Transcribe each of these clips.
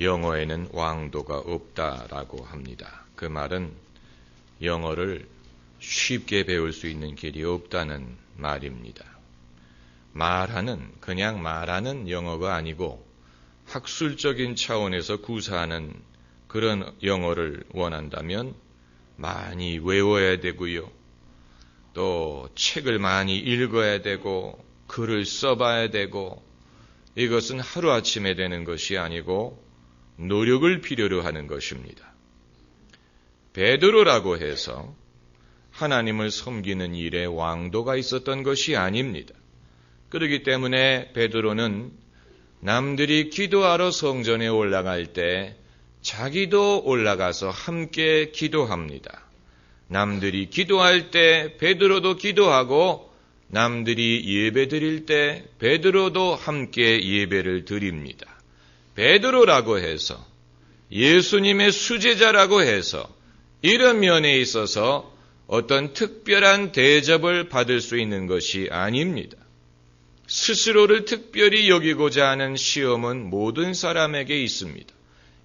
영어에는 왕도가 없다라고 합니다. 그 말은 영어를 쉽게 배울 수 있는 길이 없다는 말입니다. 그냥 말하는 영어가 아니고 학술적인 차원에서 구사하는 그런 영어를 원한다면 많이 외워야 되고요. 또 책을 많이 읽어야 되고 글을 써봐야 되고 이것은 하루아침에 되는 것이 아니고 노력을 필요로 하는 것입니다. 베드로라고 해서 하나님을 섬기는 일에 왕도가 있었던 것이 아닙니다. 그렇기 때문에 베드로는 남들이 기도하러 성전에 올라갈 때 자기도 올라가서 함께 기도합니다. 남들이 기도할 때 베드로도 기도하고 남들이 예배 드릴 때 베드로도 함께 예배를 드립니다. 베드로라고 해서 예수님의 수제자라고 해서 이런 면에 있어서 어떤 특별한 대접을 받을 수 있는 것이 아닙니다. 스스로를 특별히 여기고자 하는 시험은 모든 사람에게 있습니다.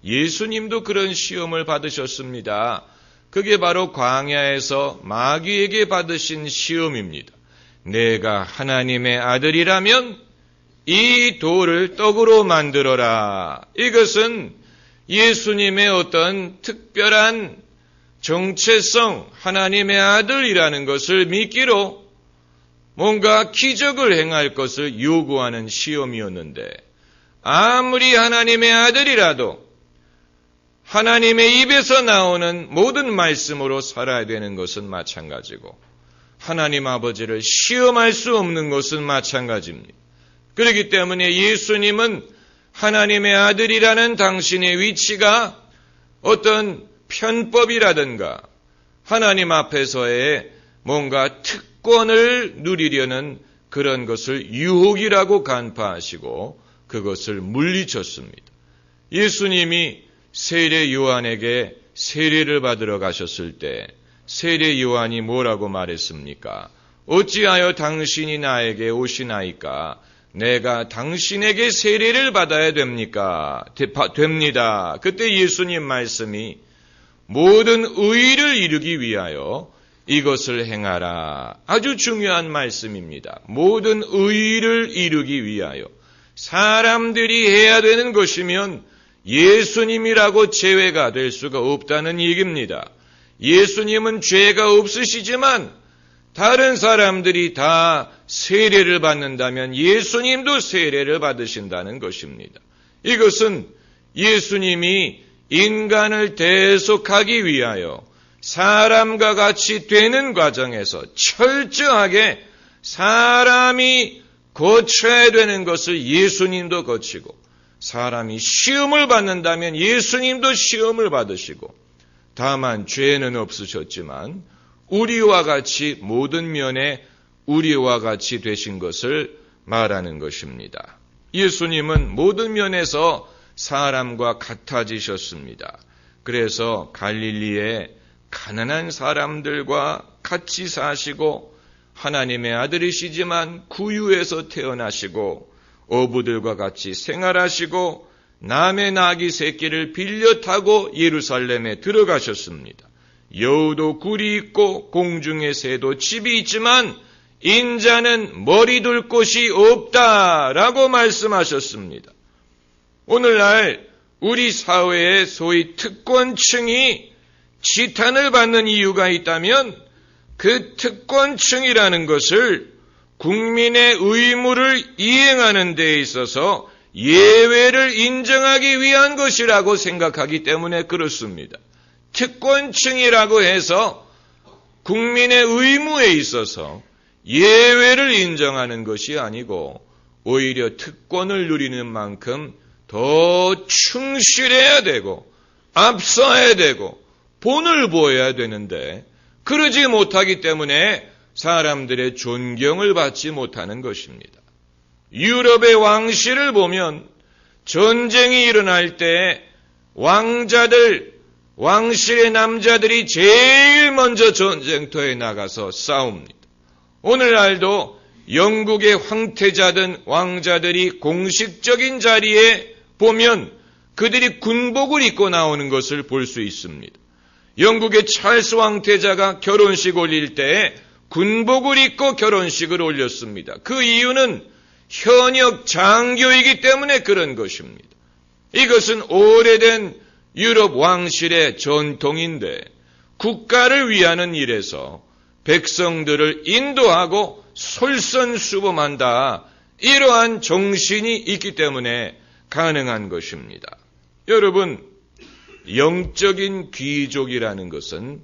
예수님도 그런 시험을 받으셨습니다. 그게 바로 광야에서 마귀에게 받으신 시험입니다. 내가 하나님의 아들이라면 이 돌을 떡으로 만들어라. 이것은 예수님의 어떤 특별한 정체성, 하나님의 아들이라는 것을 믿기로 뭔가 기적을 행할 것을 요구하는 시험이었는데 아무리 하나님의 아들이라도 하나님의 입에서 나오는 모든 말씀으로 살아야 되는 것은 마찬가지고 하나님 아버지를 시험할 수 없는 것은 마찬가지입니다. 그렇기 때문에 예수님은 하나님의 아들이라는 당신의 위치가 어떤 편법이라든가 하나님 앞에서의 뭔가 특권을 누리려는 그런 것을 유혹이라고 간파하시고 그것을 물리쳤습니다. 예수님이 세례 요한에게 세례를 받으러 가셨을 때 세례 요한이 뭐라고 말했습니까? 어찌하여 당신이 나에게 오시나이까? 내가 당신에게 세례를 받아야 됩니까? 됩니다. 그때 예수님 말씀이 모든 의를 이루기 위하여 이것을 행하라. 아주 중요한 말씀입니다. 모든 의를 이루기 위하여 사람들이 해야 되는 것이면 예수님이라고 제외가 될 수가 없다는 얘기입니다. 예수님은 죄가 없으시지만 다른 사람들이 다 세례를 받는다면 예수님도 세례를 받으신다는 것입니다. 이것은 예수님이 인간을 대속하기 위하여 사람과 같이 되는 과정에서 철저하게 사람이 거쳐야 되는 것을 예수님도 거치고 사람이 시험을 받는다면 예수님도 시험을 받으시고 다만 죄는 없으셨지만 우리와 같이 모든 면에 우리와 같이 되신 것을 말하는 것입니다. 예수님은 모든 면에서 사람과 같아지셨습니다. 그래서 갈릴리에 가난한 사람들과 같이 사시고 하나님의 아들이시지만 구유에서 태어나시고 어부들과 같이 생활하시고 남의 나귀 새끼를 빌려 타고 예루살렘에 들어가셨습니다. 여우도 굴이 있고 공중의 새도 집이 있지만 인자는 머리 둘 곳이 없다라고 말씀하셨습니다. 오늘날 우리 사회의 소위 특권층이 지탄을 받는 이유가 있다면 그 특권층이라는 것을 국민의 의무를 이행하는 데 있어서 예외를 인정하기 위한 것이라고 생각하기 때문에 그렇습니다. 특권층이라고 해서 국민의 의무에 있어서 예외를 인정하는 것이 아니고 오히려 특권을 누리는 만큼 더 충실해야 되고 앞서야 되고 본을 보여야 되는데 그러지 못하기 때문에 사람들의 존경을 받지 못하는 것입니다. 유럽의 왕실을 보면 전쟁이 일어날 때 왕실의 남자들이 제일 먼저 전쟁터에 나가서 싸웁니다. 오늘날도 영국의 황태자든 왕자들이 공식적인 자리에 보면 그들이 군복을 입고 나오는 것을 볼 수 있습니다. 영국의 찰스 왕태자가 결혼식 올릴 때에 군복을 입고 결혼식을 올렸습니다. 그 이유는 현역 장교이기 때문에 그런 것입니다. 이것은 오래된 유럽 왕실의 전통인데 국가를 위하는 일에서 백성들을 인도하고 솔선수범한다. 이러한 정신이 있기 때문에 가능한 것입니다. 여러분, 영적인 귀족이라는 것은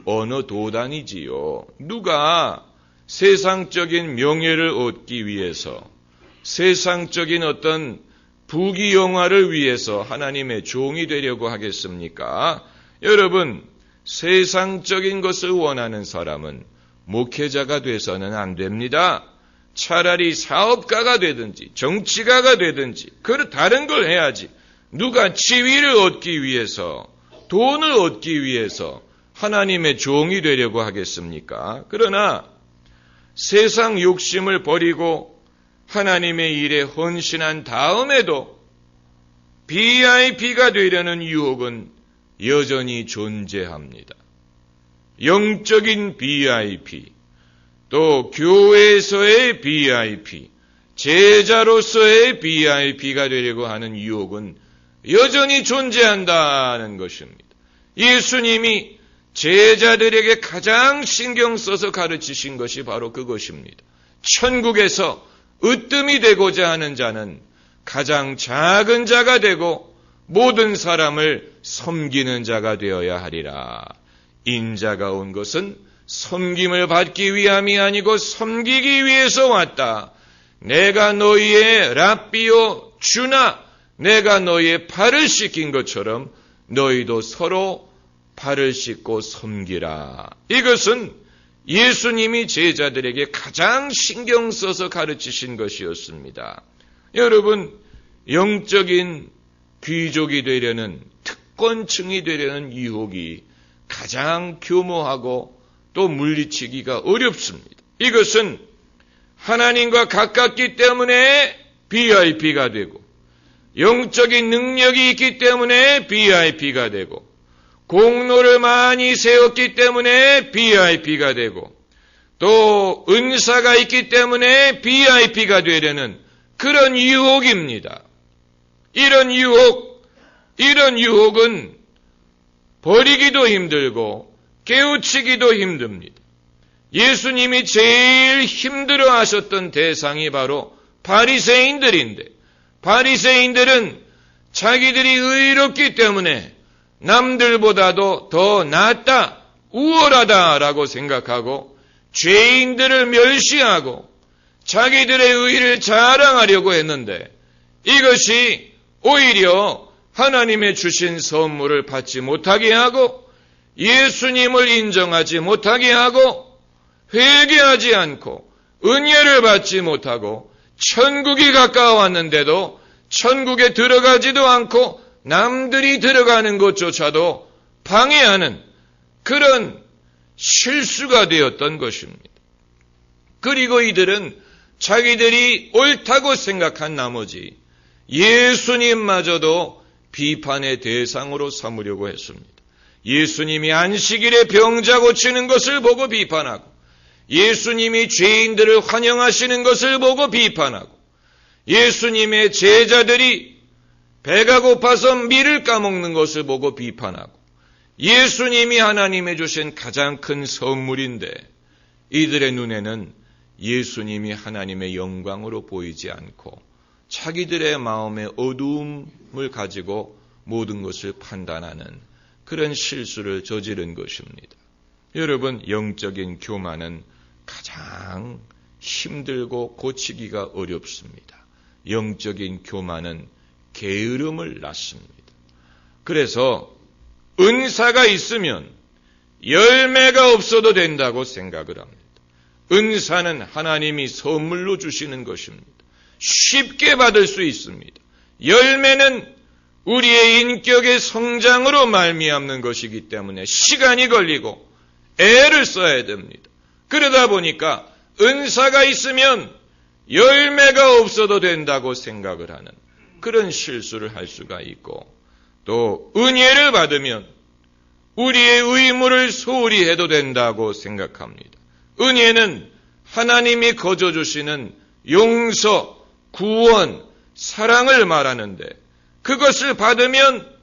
어느 도단이지요. 누가 세상적인 명예를 얻기 위해서, 세상적인 어떤 부귀영화를 위해서 하나님의 종이 되려고 하겠습니까? 여러분, 세상적인 것을 원하는 사람은 목회자가 돼서는 안 됩니다. 차라리 사업가가 되든지 정치가가 되든지 다른 걸 해야지. 누가 지위를 얻기 위해서, 돈을 얻기 위해서 하나님의 종이 되려고 하겠습니까? 그러나 세상 욕심을 버리고 하나님의 일에 헌신한 다음에도 VIP가 되려는 유혹은 여전히 존재합니다. 영적인 VIP, 또 교회에서의 VIP, 제자로서의 VIP가 되려고 하는 유혹은 여전히 존재한다는 것입니다. 예수님이 제자들에게 가장 신경 써서 가르치신 것이 바로 그것입니다. 천국에서 으뜸이 되고자 하는 자는 가장 작은 자가 되고 모든 사람을 섬기는 자가 되어야 하리라. 인자가 온 것은 섬김을 받기 위함이 아니고 섬기기 위해서 왔다. 내가 너희의 랍비요 주나 내가 너희의 발을 씻긴 것처럼 너희도 서로 발을 씻고 섬기라. 이것은 예수님이 제자들에게 가장 신경 써서 가르치신 것이었습니다. 여러분, 영적인 귀족이 되려는, 특권층이 되려는 유혹이 가장 교모하고 또 물리치기가 어렵습니다. 이것은 하나님과 가깝기 때문에 VIP가 되고, 영적인 능력이 있기 때문에 VIP가 되고, 공로를 많이 세웠기 때문에 VIP가 되고, 또 은사가 있기 때문에 VIP가 되려는 그런 유혹입니다. 이런 유혹은 버리기도 힘들고 깨우치기도 힘듭니다. 예수님이 제일 힘들어 하셨던 대상이 바로 바리새인들인데, 바리새인들은 자기들이 의롭기 때문에 남들보다도 더 낫다, 우월하다라고 생각하고 죄인들을 멸시하고 자기들의 의를 자랑하려고 했는데, 이것이 오히려 하나님의 주신 선물을 받지 못하게 하고 예수님을 인정하지 못하게 하고 회개하지 않고 은혜를 받지 못하고 천국이 가까워왔는데도 천국에 들어가지도 않고 남들이 들어가는 것조차도 방해하는 그런 실수가 되었던 것입니다. 그리고 이들은 자기들이 옳다고 생각한 나머지 예수님마저도 비판의 대상으로 삼으려고 했습니다. 예수님이 안식일에 병자 고치는 것을 보고 비판하고, 예수님이 죄인들을 환영하시는 것을 보고 비판하고, 예수님의 제자들이 배가 고파서 밀을 까먹는 것을 보고 비판하고, 예수님이 하나님의 주신 가장 큰 선물인데 이들의 눈에는 예수님이 하나님의 영광으로 보이지 않고 자기들의 마음의 어두움을 가지고 모든 것을 판단하는 그런 실수를 저지른 것입니다. 여러분, 영적인 교만은 가장 힘들고 고치기가 어렵습니다. 영적인 교만은 게으름을 낳습니다. 그래서 은사가 있으면 열매가 없어도 된다고 생각을 합니다. 은사는 하나님이 선물로 주시는 것입니다. 쉽게 받을 수 있습니다. 열매는 우리의 인격의 성장으로 말미암는 것이기 때문에 시간이 걸리고 애를 써야 됩니다. 그러다 보니까 은사가 있으면 열매가 없어도 된다고 생각을 하는 그런 실수를 할 수가 있고, 또 은혜를 받으면 우리의 의무를 소홀히 해도 된다고 생각합니다. 은혜는 하나님이 거저 주시는 용서, 구원, 사랑을 말하는데, 그것을 받으면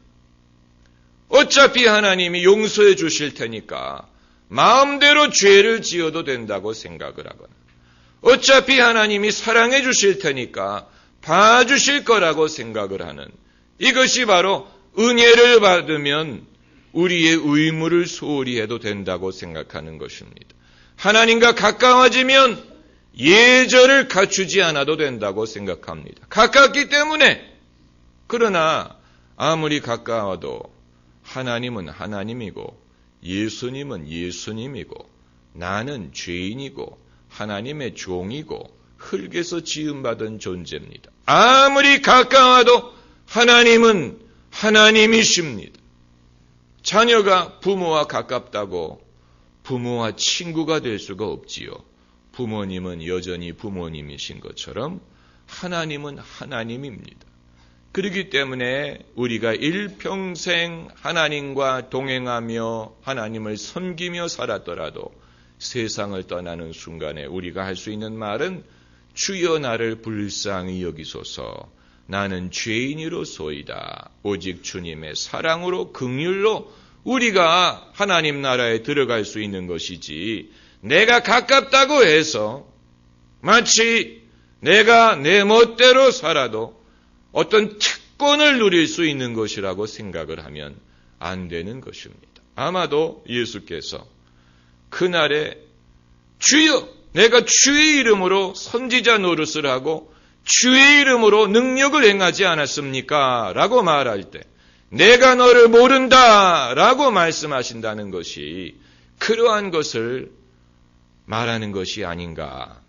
어차피 하나님이 용서해 주실 테니까 마음대로 죄를 지어도 된다고 생각을 하거나, 어차피 하나님이 사랑해 주실 테니까 봐주실 거라고 생각을 하는, 이것이 바로 은혜를 받으면 우리의 의무를 소홀히 해도 된다고 생각하는 것입니다. 하나님과 가까워지면 예절을 갖추지 않아도 된다고 생각합니다. 가깝기 때문에. 그러나 아무리 가까워도 하나님은 하나님이고 예수님은 예수님이고 나는 죄인이고 하나님의 종이고 흙에서 지음받은 존재입니다. 아무리 가까워도 하나님은 하나님이십니다. 자녀가 부모와 가깝다고 부모와 친구가 될 수가 없지요. 부모님은 여전히 부모님이신 것처럼 하나님은 하나님입니다. 그렇기 때문에 우리가 일평생 하나님과 동행하며 하나님을 섬기며 살았더라도 세상을 떠나는 순간에 우리가 할 수 있는 말은 주여 나를 불쌍히 여기소서, 나는 죄인이로소이다. 오직 주님의 사랑으로 긍휼로 우리가 하나님 나라에 들어갈 수 있는 것이지, 내가 가깝다고 해서 마치 내가 내 멋대로 살아도 어떤 특권을 누릴 수 있는 것이라고 생각을 하면 안 되는 것입니다. 아마도 예수께서 그날에 주여, 내가 주의 이름으로 선지자 노릇을 하고 주의 이름으로 능력을 행하지 않았습니까? 라고 말할 때 내가 너를 모른다 라고 말씀하신다는 것이 그러한 것을 말하는 것이 아닌가